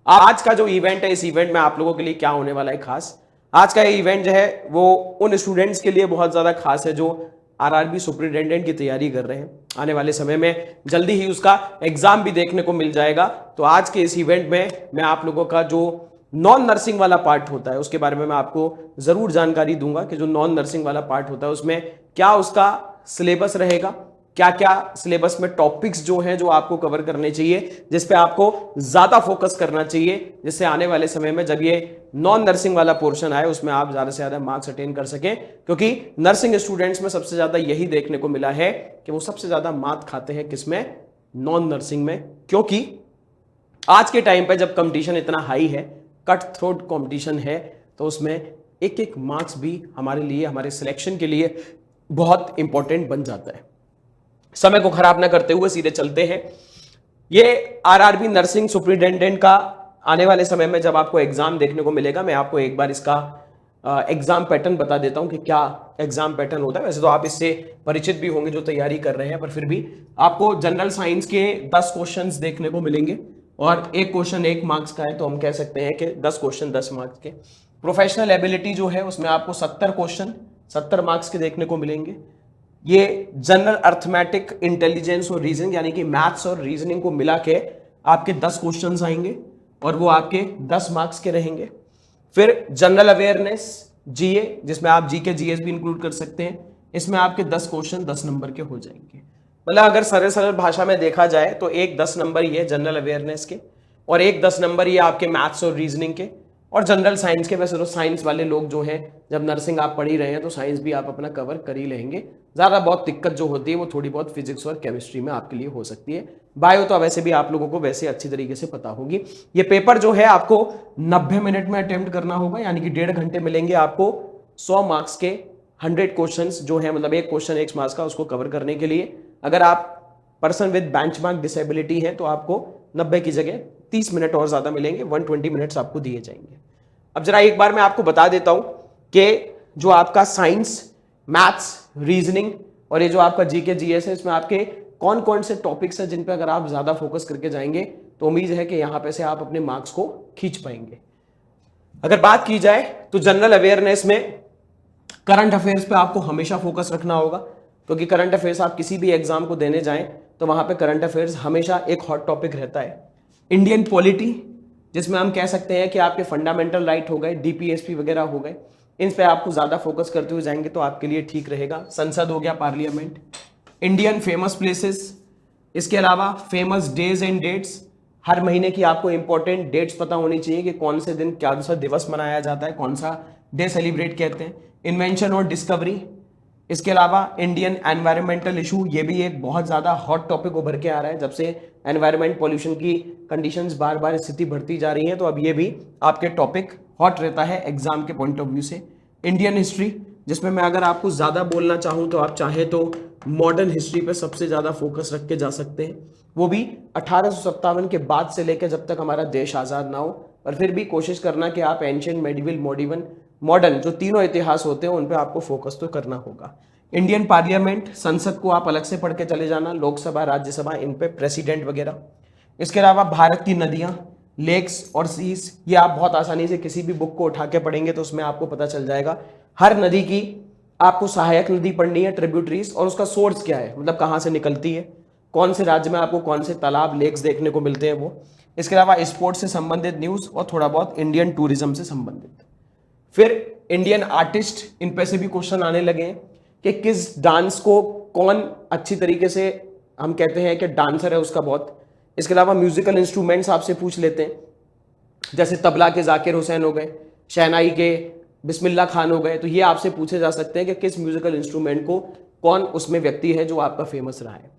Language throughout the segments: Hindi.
आज का जो इवेंट है, इस इवेंट में आप लोगों के लिए क्या होने वाला है खास। आज का इवेंट जो है वो उन स्टूडेंट्स के लिए बहुत ज्यादा खास है जो आरआरबी सुपरिटेंडेंट की तैयारी कर रहे हैं। आने वाले समय में जल्दी ही उसका एग्जाम भी देखने को मिल जाएगा। तो आज के इस इवेंट में मैं आप लोगों का जो नॉन नर्सिंग वाला पार्ट होता है उसके बारे में मैं आपको जरूर जानकारी दूंगा कि जो नॉन नर्सिंग वाला पार्ट होता है उसमें क्या उसका सिलेबस रहेगा, क्या क्या सिलेबस में टॉपिक्स जो हैं जो आपको कवर करने चाहिए, जिस पे आपको ज्यादा फोकस करना चाहिए, जिससे आने वाले समय में जब ये नॉन नर्सिंग वाला पोर्शन आए उसमें आप ज्यादा से ज्यादा मार्क्स अटेन कर सकें। क्योंकि नर्सिंग स्टूडेंट्स में सबसे ज्यादा यही देखने को मिला है कि वो सबसे ज्यादा मार्क्स खाते हैं किसमें, नॉन नर्सिंग में। क्योंकि आज के टाइम पे जब कंपटीशन इतना हाई है, कट थ्रोट कंपटीशन है, तो उसमें एक एक मार्क्स भी हमारे लिए, हमारे सिलेक्शन के लिए बहुत इंपॉर्टेंट बन जाता है। समय को खराब ना करते हुए सीधे चलते हैं। ये आरआरबी नर्सिंग सुपरिटेंडेंट का आने वाले समय में जब आपको एग्जाम देखने को मिलेगा, मैं आपको एक बार इसका एग्जाम पैटर्न बता देता हूं कि क्या एग्जाम पैटर्न होता है। वैसे तो आप इससे परिचित भी होंगे जो तैयारी कर रहे हैं, पर फिर भी आपको जनरल साइंस के 10 क्वेश्चंस देखने को मिलेंगे और एक क्वेश्चन 1 मार्क्स का है, तो हम कह सकते हैं कि 10 क्वेश्चन 10 मार्क्स के। प्रोफेशनल एबिलिटी जो है उसमें आपको 70 क्वेश्चन 70 मार्क्स के देखने को मिलेंगे। ये जनरल अर्थमेटिक इंटेलिजेंस और रीजनिंग यानी कि मैथ्स और रीजनिंग को मिला के आपके 10 क्वेश्चंस आएंगे और वो आपके 10 मार्क्स के रहेंगे। फिर जनरल अवेयरनेस जीए, जिसमें आप जी के जीएस भी इंक्लूड कर सकते हैं, इसमें आपके 10 क्वेश्चन 10 नंबर के हो जाएंगे। मतलब अगर सरल सरल भाषा में देखा जाए तो एक 10 नंबर ये जनरल अवेयरनेस के और एक 10 नंबर ये आपके मैथ्स और रीजनिंग के और जनरल साइंस के। वैसे तो साइंस वाले लोग जो हैं, जब नर्सिंग आप पढ़ ही रहे हैं तो साइंस भी आप अपना कवर कर ही लेंगे। ज़्यादा बहुत दिक्कत जो होती है वो थोड़ी बहुत फिजिक्स और केमिस्ट्री में आपके लिए हो सकती है। बायो तो वैसे भी आप लोगों को वैसे अच्छी तरीके से पता होगी। ये पेपर जो है आपको 90 मिनट में अटेम्प्ट करना होगा, यानी कि 1.5 घंटे मिलेंगे आपको 100 मार्क्स के 100 क्वेश्चंस जो है, मतलब एक क्वेश्चन 1 मार्क्स का, उसको कवर करने के लिए। अगर आप पर्सन विद बेंचमार्क डिसेबिलिटी है तो आपको 90 की जगह 30 मिनट और ज्यादा मिलेंगे, 120 मिनट्स आपको दिए जाएंगे। अब जरा एक बार मैं आपको बता देता हूं कि जो आपका साइंस, मैथ्स, रीजनिंग और ये जो आपका जीके जीएस है, इसमें आपके कौन कौन से टॉपिक्स हैं जिन पे अगर आप ज्यादा फोकस करके जाएंगे तो उम्मीद है कि यहां पे से आप अपने मार्क्स को खींच पाएंगे। अगर बात की जाए तो जनरल अवेयरनेस में करंट अफेयर्स पे आपको हमेशा फोकस रखना होगा, क्योंकि करंट अफेयर्स आप किसी भी एग्जाम को देने जाएं तो वहां पे करंट अफेयर्स हमेशा एक हॉट टॉपिक रहता है। इंडियन पॉलिटी, जिसमें हम कह सकते हैं कि आपके फंडामेंटल राइट हो गए, डीपीएसपी वगैरह हो गए, इन पे आपको ज्यादा फोकस करते हुए जाएंगे तो आपके लिए ठीक रहेगा। संसद हो गया, पार्लियामेंट, इंडियन फेमस प्लेसेस, इसके अलावा फेमस डेज एंड डेट्स, हर महीने की आपको इंपॉर्टेंट डेट्स पता होनी चाहिए कि कौन से दिन क्या सा दिवस मनाया जाता है, कौन सा डे सेलिब्रेट कहते हैं। इन्वेंशन और डिस्कवरी, इसके अलावा इंडियन एनवायरमेंटल इशू, ये भी एक बहुत ज़्यादा हॉट टॉपिक उभर के आ रहा है जब से एनवायरमेंट पॉल्यूशन की कंडीशंस बार बार स्थिति बढ़ती जा रही है, तो अब ये भी आपके टॉपिक हॉट रहता है एग्जाम के पॉइंट ऑफ व्यू से। इंडियन हिस्ट्री, जिसमें मैं अगर आपको ज़्यादा बोलना चाहूँ तो आप चाहें तो मॉडर्न हिस्ट्री पे सबसे ज़्यादा फोकस रख के जा सकते हैं, वो भी 1857 के बाद से लेकर जब तक हमारा देश आज़ाद ना हो। पर फिर भी कोशिश करना कि आप एंशियंट, मेडिवल, मॉडर्न, जो तीनों इतिहास होते हैं उन पे आपको फोकस तो करना होगा। इंडियन पार्लियामेंट, संसद को आप अलग से पढ़ के चले जाना, लोकसभा, राज्यसभा, इन पे प्रेसिडेंट वगैरह। इसके अलावा भारत की नदियां, लेक्स और सीज, ये आप बहुत आसानी से किसी भी बुक को उठा के पढ़ेंगे तो उसमें आपको पता चल जाएगा। हर नदी की आपको सहायक नदी पढ़नी है, ट्रिब्यूटरीज, और उसका सोर्स क्या है, मतलब कहाँ से निकलती है, कौन से राज्य में आपको कौन से तालाब, लेक्स देखने को मिलते हैं वो। इसके अलावा स्पोर्ट्स से संबंधित न्यूज़ और थोड़ा बहुत इंडियन टूरिज्म से संबंधित। फिर इंडियन आर्टिस्ट, इन पे से भी क्वेश्चन आने लगे हैं कि किस डांस को कौन अच्छी तरीके से, हम कहते हैं कि डांसर है उसका बहुत। इसके अलावा म्यूजिकल इंस्ट्रूमेंट्स आपसे पूछ लेते हैं, जैसे तबला के जाकिर हुसैन हो गए, शहनाई के बिस्मिल्लाह खान हो गए, तो ये आपसे पूछे जा सकते हैं कि किस म्यूजिकल इंस्ट्रूमेंट को कौन उसमें व्यक्ति है जो आपका फेमस रहा है।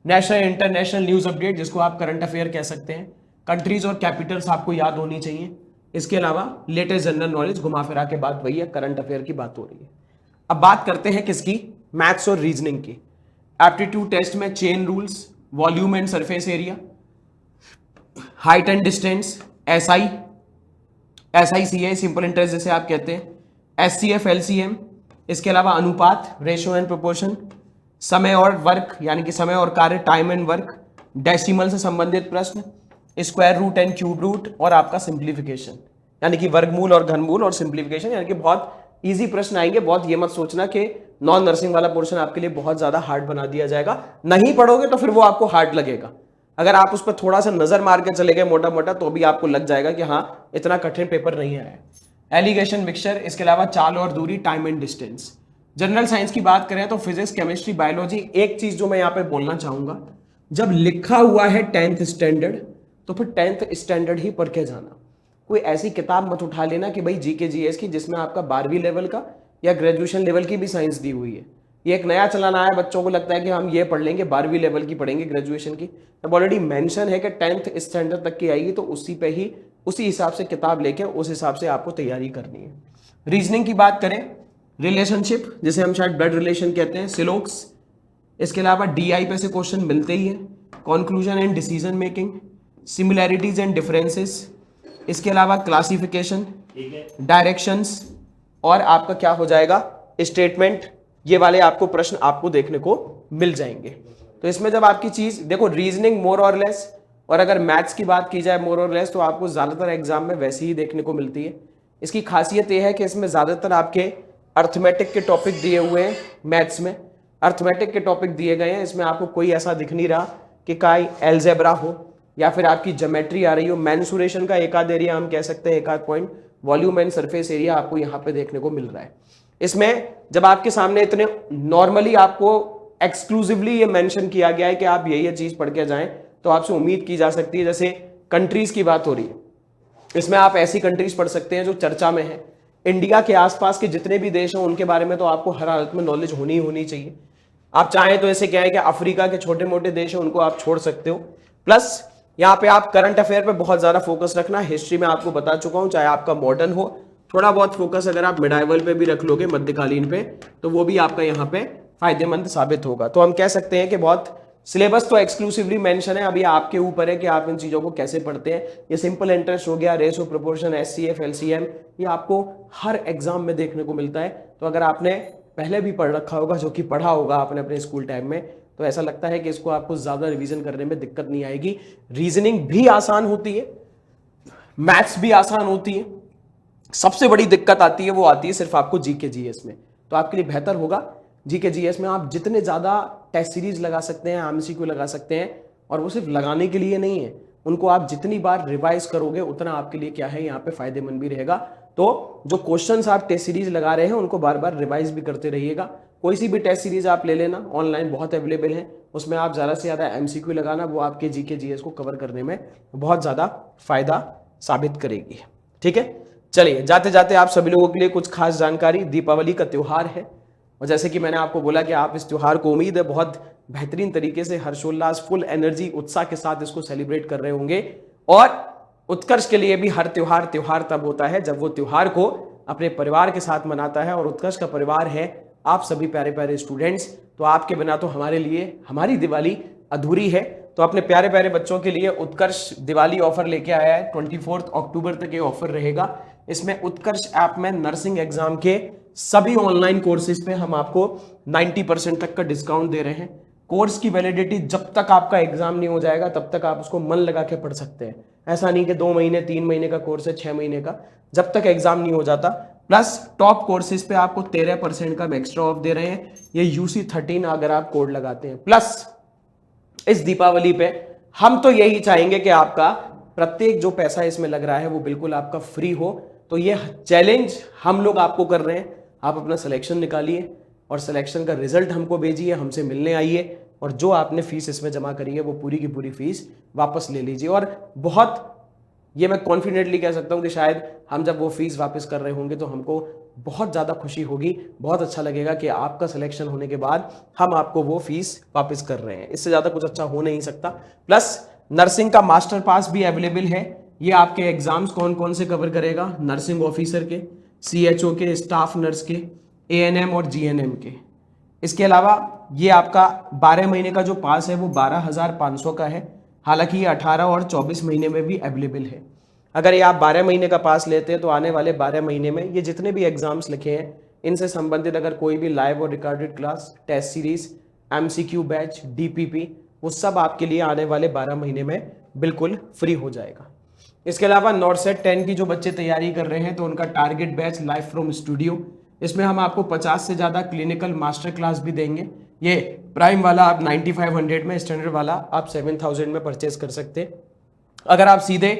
नेशनल इंटरनेशनल न्यूज अपडेट, जिसको आप करंट अफेयर कह सकते हैं, कंट्रीज और कैपिटल्स आपको याद होनी चाहिए। इसके अलावा लेटेस्ट जनरल नॉलेज, घुमा फिरा के बात वही है, करंट अफेयर की बात हो रही है। अब बात करते हैं किसकी, मैथ्स और रीजनिंग की। एप्टीट्यूड टेस्ट में chain rules, volume and surface area, height and distance, SI simple interest जैसे आप कहते हैं, SCF LCM, इसके अलावा अनुपात, रेशियो एंड प्रोपोर्शन, समय और वर्क यानी कि समय और कार्य, टाइम एंड वर्क, डेसिमल से संबंधित प्रश्न, square root and cube root और आपका सिंप्लीफिकेशन, यानी कि वर्गमूल और घनमूल और सिंप्लीफिकेशन, यानी कि बहुत इजी प्रश्न आएंगे। बहुत ये मत सोचना कि नॉन नर्सिंग वाला पोर्शन आपके लिए बहुत ज्यादा हार्ड बना दिया जाएगा। नहीं पढ़ोगे तो फिर वो आपको हार्ड लगेगा। अगर आप उस पर थोड़ा सा नजर मार के चले गए मोटा मोटा तो भी आपको लग जाएगा कि हाँ इतना कठिन पेपर नहीं आया। एलिगेशन मिक्सचर, इसके अलावा चाल और दूरी, time and distance. General science की बात करें तो फिजिक्स, केमिस्ट्री, बायोलॉजी। एक चीज जो मैं यहाँ पे बोलना चाहूंगा, जब लिखा हुआ है 10th स्टैंडर्ड तो फिर 10th स्टैंडर्ड ही पढ़ के जाना। कोई ऐसी किताब मत उठा लेना कि भाई जीके जीएस की जिसमें आपका 12वीं लेवल का या ग्रेजुएशन लेवल की भी साइंस दी हुई है। ये एक नया चलन आया, बच्चों को लगता है कि हम ये पढ़ लेंगे, 12वीं लेवल की पढ़ेंगे ग्रेजुएशन की। अब ऑलरेडी मेंशन है कि 10th स्टैंडर्ड तक की आएगी, तो उसी पे ही उसी हिसाब से किताब लेके उस हिसाब से आपको तैयारी करनी है। रीजनिंग की बात करें, रिलेशनशिप जिसे हम शायद ब्लड रिलेशन कहते हैं, सिलोक्स। इसके अलावा डीआई पे से क्वेश्चन मिलते ही है। Conclusion and decision making, similarities and differences. इसके अलावा क्लासिफिकेशन, डायरेक्शंस और आपका क्या हो जाएगा स्टेटमेंट। ये वाले आपको प्रश्न आपको देखने को मिल जाएंगे। तो इसमें जब आपकी चीज देखो, रीजनिंग मोर और लेस, और अगर मैथ्स की बात की जाए मोर और लेस, तो आपको ज्यादातर एग्जाम में वैसे ही देखने को मिलती है। इसकी खासियत यह है कि इसमें ज्यादातर आपके अर्थमेटिक के टॉपिक दिए हुए हैं। मैथ्स में अर्थमेटिक के टॉपिक दिए गए हैं। इसमें आपको कोई ऐसा दिख नहीं रहा कि काई एल्जेब्रा हो या फिर आपकी ज्योमेट्री आ रही हो। मैंसुरेशन का एक आध एरिया हम कह सकते हैं, एक आध point, volume and surface area आपको यहाँ पे देखने को मिल रहा है। इसमें जब आपके सामने इतने नॉर्मली आपको एक्सक्लूसिवली ये मेंशन किया गया है कि आप ये चीज पढ़ के जाएं, तो आपसे उम्मीद की जा सकती है, जैसे कंट्रीज की बात हो रही है, इसमें आप ऐसी कंट्रीज पढ़ सकते हैं जो चर्चा में है। इंडिया के आसपास के जितने भी देश हैं उनके बारे में तो आपको हर हालत में नॉलेज होनी चाहिए। आप चाहें तो ऐसे क्या है कि अफ्रीका के छोटे मोटे देश हैं उनको आप छोड़ सकते हो। प्लस यहाँ पे आप करंट अफेयर पे बहुत ज्यादा फोकस रखना। हिस्ट्री में आपको बता चुका हूं, चाहे आपका मॉडर्न हो, थोड़ा बहुत फोकस अगर आप मिडाइवल पे भी रख लोगे, मध्यकालीन पे, तो वो भी आपका यहाँ पे फायदेमंद साबित होगा। तो हम कह सकते हैं कि बहुत सिलेबस तो एक्सक्लूसिवली मेंशन है, अभी आपके ऊपर है कि आप इन चीजों को कैसे पढ़ते हैं। ये सिंपल इंटरेस्ट हो गया, रेशो, प्रोपोर्शन, एचसीएफ, एलसीएम, ये आपको हर एग्जाम में देखने को मिलता है। तो अगर आपने पहले भी पढ़ रखा होगा, जो कि पढ़ा होगा आपने अपने स्कूल टाइम में, तो ऐसा लगता है कि इसको आपको ज्यादा रिवीजन करने में दिक्कत नहीं आएगी। रीजनिंग भी आसान होती है, मैथ्स भी आसान होती है। सबसे बड़ी दिक्कत आती है वो आती है सिर्फ आपको जीके जीएस में। तो आपके लिए बेहतर होगा जीके जीएस में आप जितने ज्यादा टेस्ट सीरीज लगा सकते हैं, एमसीक्यू लगा सकते हैं, और वो सिर्फ लगाने के लिए नहीं है, उनको आप जितनी बार रिवाइज करोगे उतना आपके लिए क्या है यहाँ पे फायदेमंद भी रहेगा। तो जो क्वेश्चंस आप टेस्ट सीरीज लगा रहे हैं उनको बार बार रिवाइज भी करते रहिएगा। कोई सी भी टेस्ट सीरीज आप ले लेना, ऑनलाइन बहुत अवेलेबल है, उसमें आप ज्यादा से ज्यादा एमसीक्यू लगाना, वो आपके जीके जीएस को कवर करने में बहुत ज्यादा फायदा साबित करेगी। ठीक है, चलिए जाते जाते आप सभी लोगों के लिए कुछ खास जानकारी। दीपावली का त्योहार है, और जैसे कि मैंने आपको बोला कि आप इस त्योहार को उम्मीद है बहुत बेहतरीन तरीके से, हर्षोल्लास, फुल एनर्जी, उत्साह के साथ इसको सेलिब्रेट कर रहे होंगे। और उत्कर्ष के लिए भी हर त्योहार तब होता है जब वो त्योहार को अपने परिवार के साथ मनाता है, और उत्कर्ष का परिवार है आप सभी प्यारे प्यारे स्टूडेंट्स। तो आपके बिना तो हमारे लिए हमारी दिवाली अधूरी है। तो अपने प्यारे प्यारे बच्चों के लिए उत्कर्ष दिवाली ऑफर लेके आया है। 24 अक्टूबर तक ये ऑफर रहेगा। इसमें उत्कर्ष ऐप में नर्सिंग एग्जाम के सभी ऑनलाइन कोर्सेज पे हम आपको 90% तक का डिस्काउंट दे रहे हैं। कोर्स की वैलिडिटी जब तक आपका एग्जाम नहीं हो जाएगा तब तक आप उसको मन लगा के पढ़ सकते हैं। ऐसा नहीं कि 2 महीने 3 महीने का कोर्स है, 6 महीने का, जब तक एग्जाम नहीं हो जाता। प्लस टॉप कोर्सेज पे आपको 13% का एक्स्ट्रा ऑफ दे रहे हैं, ये UC13 अगर आप कोड लगाते हैं। प्लस इस दीपावली पे हम तो यही चाहेंगे कि आपका प्रत्येक जो पैसा इसमें लग रहा है वो बिल्कुल आपका फ्री हो। तो ये चैलेंज हम लोग आपको कर रहे हैं, आप अपना सिलेक्शन निकालिए और सिलेक्शन का रिजल्ट हमको भेजिए, हमसे मिलने आइए, और जो आपने फीस इसमें जमा करी है वो पूरी की पूरी फीस वापस ले लीजिए। और बहुत ये मैं कॉन्फिडेंटली कह सकता हूँ कि शायद हम जब वो फीस वापस कर रहे होंगे तो हमको बहुत ज़्यादा खुशी होगी, बहुत अच्छा लगेगा कि आपका सिलेक्शन होने के बाद हम आपको वो फीस वापस कर रहे हैं। इससे ज़्यादा कुछ अच्छा हो नहीं सकता। प्लस नर्सिंग का मास्टर पास भी अवेलेबल है। ये आपके एग्जाम्स कौन कौन से कवर करेगा, नर्सिंग ऑफिसर के, CHO के, स्टाफ नर्स के, ANM और GNM के। इसके अलावा ये आपका 12 महीने का जो पास है वो 12,500 का है। हालांकि ये 18 और 24 महीने में भी अवेलेबल है। अगर ये आप 12 महीने का पास लेते हैं तो आने वाले 12 महीने में ये जितने भी एग्जाम्स लिखे हैं इनसे संबंधित अगर कोई भी लाइव और recorded class, test series, MCQ batch, DPP, वो सब आपके लिए आने वाले 12 महीने में बिल्कुल फ्री हो जाएगा। इसके अलावा नॉर्सेट 10 की जो बच्चे तैयारी कर रहे हैं तो उनका target batch live from studio, इसमें हम आपको 50 से ज़्यादा क्लिनिकल मास्टर क्लास भी देंगे। ये प्राइम वाला आप 9500 में, स्टैंडर्ड वाला आप 7000 में परचेज कर सकते हैं। अगर आप सीधे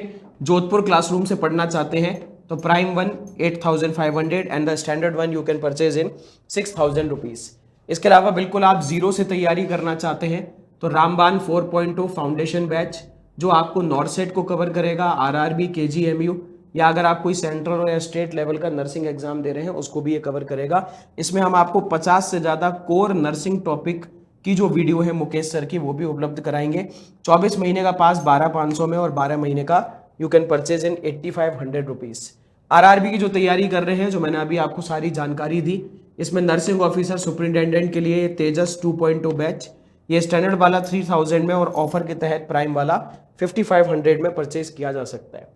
जोधपुर क्लासरूम से पढ़ना चाहते हैं तो prime 1 8500 and the standard 1 you can purchase in 6000 rupees. इसके अलावा बिल्कुल आप जीरो से तैयारी करना चाहते हैं तो रामबान 4.2 फाउंडेशन बैच जो आपको नॉर्सेट को कवर करेगा, आरआरबी, केजीएमयू, या अगर आप कोई सेंट्रल या स्टेट लेवल का नर्सिंग एग्जाम दे रहे हैं उसको भी ये कवर करेगा। इसमें हम आपको 50 से ज़्यादा कोर नर्सिंग टॉपिक की जो वीडियो है मुकेश सर की वो भी उपलब्ध कराएंगे। 24 महीने का पास 12500 में और 12 महीने का you can purchase in 8500 rupees. RRB की जो तैयारी कर रहे हैं, जो मैंने अभी आपको सारी जानकारी दी, इसमें नर्सिंग ऑफिसर सुपरिटेंडेंट के लिए तेजस 2.2 बैच, ये स्टैंडर्ड वाला 3000 में और ऑफर के तहत प्राइम वाला 5500 में परचेज किया जा सकता है।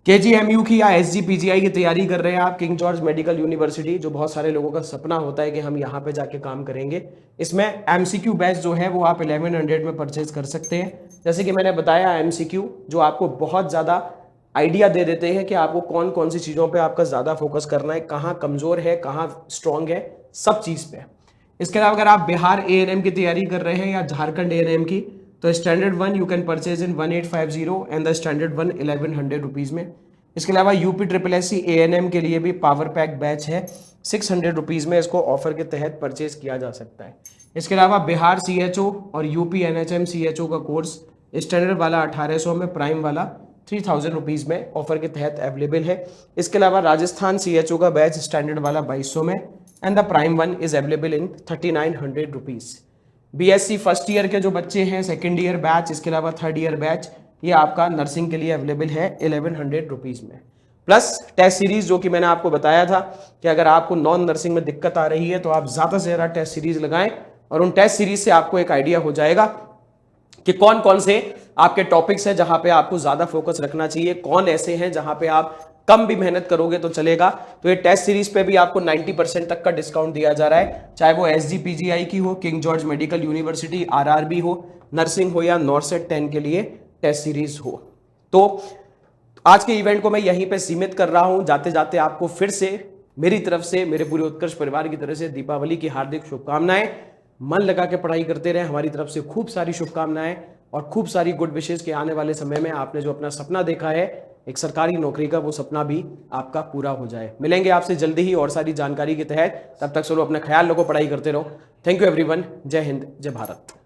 केजीएमयू की या एसजीपीजीआई की तैयारी कर रहे हैं आप, किंग जॉर्ज मेडिकल यूनिवर्सिटी, जो बहुत सारे लोगों का सपना होता है कि हम यहाँ पे जाके काम करेंगे, इसमें एमसीक्यू बैच जो है वो आप 1100 में परचेज कर सकते हैं। जैसे कि मैंने बताया, एमसीक्यू जो आपको बहुत ज़्यादा आइडिया दे देते हैं कि आपको कौन कौन सी चीज़ों पे आपका ज़्यादा फोकस करना है, कहाँ कमज़ोर है, कहाँ स्ट्रॉन्ग है, सब चीज़ पे। इसके अलावा अगर आप बिहार एएनएम की तैयारी कर रहे हैं या झारखंड एएनएम की तो standard 1 you can purchase in 1850 and the standard 1 1100 rupees में। इसके अलावा UP triple S C ANM के लिए भी पावर पैक बैच है, 600 रुपीज़ में इसको ऑफर के तहत परचेज किया जा सकता है। इसके अलावा बिहार सीएचओ और यूपी एनएचएम सीएचओ का कोर्स स्टैंडर्ड वाला 1800 में, प्राइम वाला 3000 रुपीज़ में ऑफर के तहत अवेलेबल है। इसके अलावा राजस्थान सीएचओ का बैच स्टैंडर्ड वाला 2200 में and the prime 1 is available in 3900 rupees. BSc first year के जो बच्चे हैं, सेकेंड ईयर बैच, इसके अलावा थर्ड ईयर बैच, ये आपका नर्सिंग के लिए अवेलेबल है 1100 रुपीज़ में। प्लस टेस्ट सीरीज जो कि मैंने आपको बताया था कि अगर आपको नॉन नर्सिंग में दिक्कत आ रही है तो आप ज़्यादा से ज़्यादा टेस्ट सीरीज लगाएं और उन टेस्ट सीरीज से आपको एक आइडिया हो जाएगा कि कौन कौन से आपके टॉपिक्स हैं जहां पे आपको ज़्यादा फोकस रखना चाहिए, कौन ऐसे हैं जहां पे आप कम भी मेहनत करोगे तो चलेगा। तो ये टेस्ट सीरीज पे भी आपको 90% तक का डिस्काउंट दिया जा रहा है, चाहे वो एसजीपीजीआई की हो, king George medical university, RRB हो, नर्सिंग हो या नॉर्सेट 10 के लिए टेस्ट सीरीज हो। तो आज के इवेंट को मैं यहीं पे सीमित कर रहा हूं। जाते जाते आपको फिर से मेरी तरफ से, मेरे पूरे उत्कर्ष परिवार की तरफ से दीपावली की हार्दिक शुभकामनाएं। मन लगा के पढ़ाई करते रहे, हमारी तरफ से खूब सारी शुभकामनाएं और खूब सारी गुड विशेष के आने वाले समय में आपने जो अपना सपना देखा है एक सरकारी नौकरी का, वो सपना भी आपका पूरा हो जाए। मिलेंगे आपसे जल्दी ही और सारी जानकारी के तहत। तब तक चलो अपना ख्याल रखो, पढ़ाई करते रहो। Thank you everyone. जय हिंद, जय भारत।